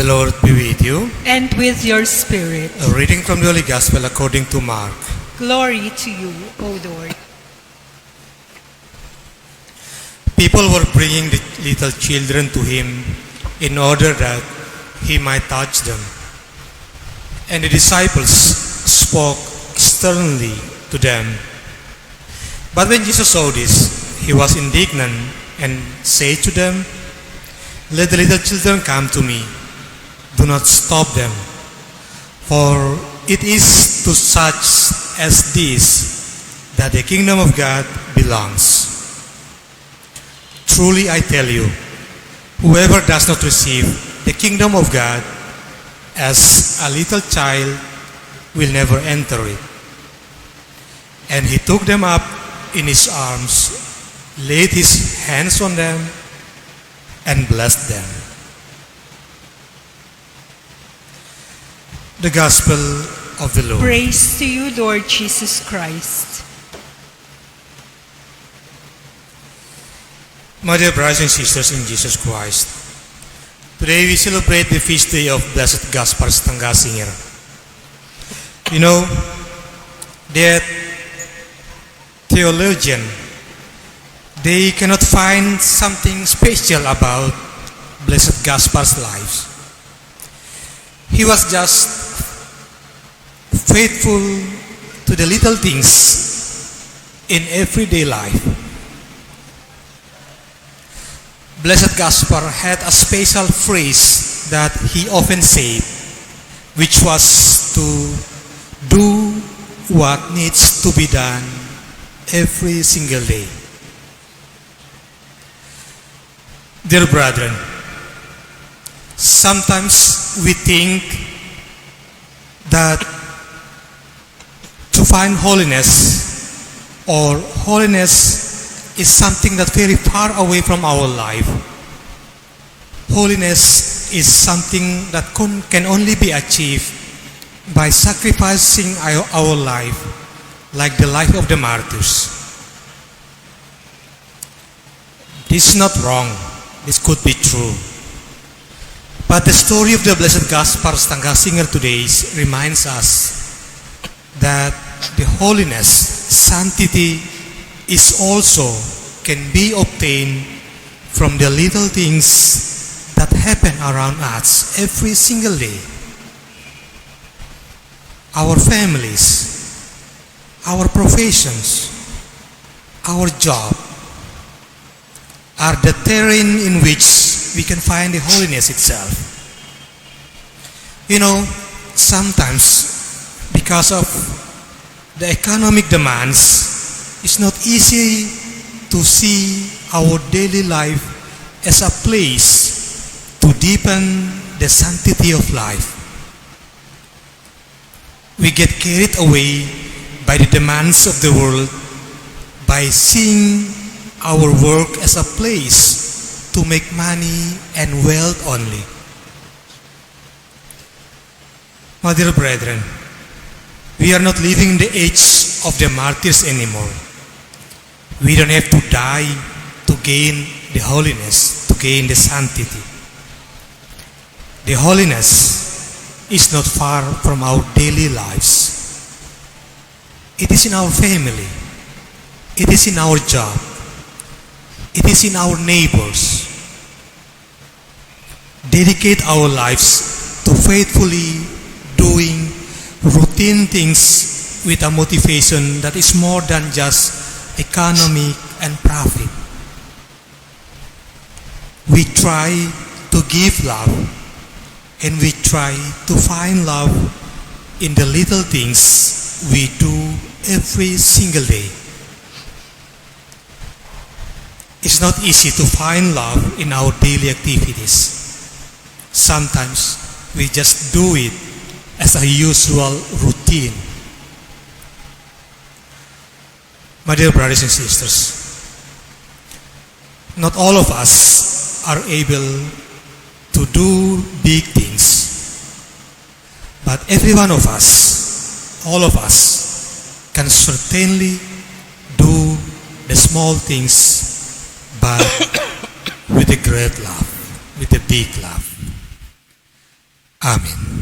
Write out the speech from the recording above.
The Lord be with you. And with your spirit. A reading from the Holy Gospel according to Mark. Glory to you, O Lord. People were bringing the little children to him in order that he might touch them. And the disciples spoke sternly to them. But when Jesus saw this, he was indignant and said to them, "Let the little children come to me. Do not stop them, for it is to such as this that the kingdom of God belongs. Truly I tell you, whoever does not receive the kingdom of God as a little child will never enter it." And he took them up in his arms, laid his hands on them, and blessed them. The Gospel of the Lord. Praise to you, Lord Jesus Christ. My dear brothers and sisters in Jesus Christ, today we celebrate the feast day of Blessed Gaspar Stanggasinger. You know that theologian, they cannot find something special about Blessed Gaspar's life. He was just faithful to the little things in everyday life. Blessed Gaspar had a special phrase that he often said, which was to do what needs to be done every single day. Dear brethren, sometimes we think that to find holiness or holiness is something that very far away from our life. Holiness is something that can only be achieved by sacrificing our life like the life of the martyrs. This is not wrong. This could be true. But the story of the Blessed Gaspar Stanggasinger today reminds us that the holiness, sanctity is also can be obtained from the little things that happen around us every single day. Our families, our professions, our job are the terrain in which we can find the holiness itself. You know, sometimes because of the economic demands, it's not easy to see our daily life as a place to deepen the sanctity of life. We get carried away by the demands of the world, by seeing our work as a place to make money and wealth only. My dear brethren, we are not living in the age of the martyrs anymore. We don't have to die to gain the holiness, to gain the sanctity. The holiness is not far from our daily lives. It is in our family. It is in our job. It is in our neighbors. Dedicate our lives to faithfully doing routine things with a motivation that is more than just economic and profit. We try to give love, and we try to find love in the little things we do every single day. It's not easy to find love in our daily activities. Sometimes we just do it as a usual routine. My dear brothers and sisters, not all of us are able to do big things, but every one of us, all of us, can certainly do the small things, but with a great love, with a big love. Amen.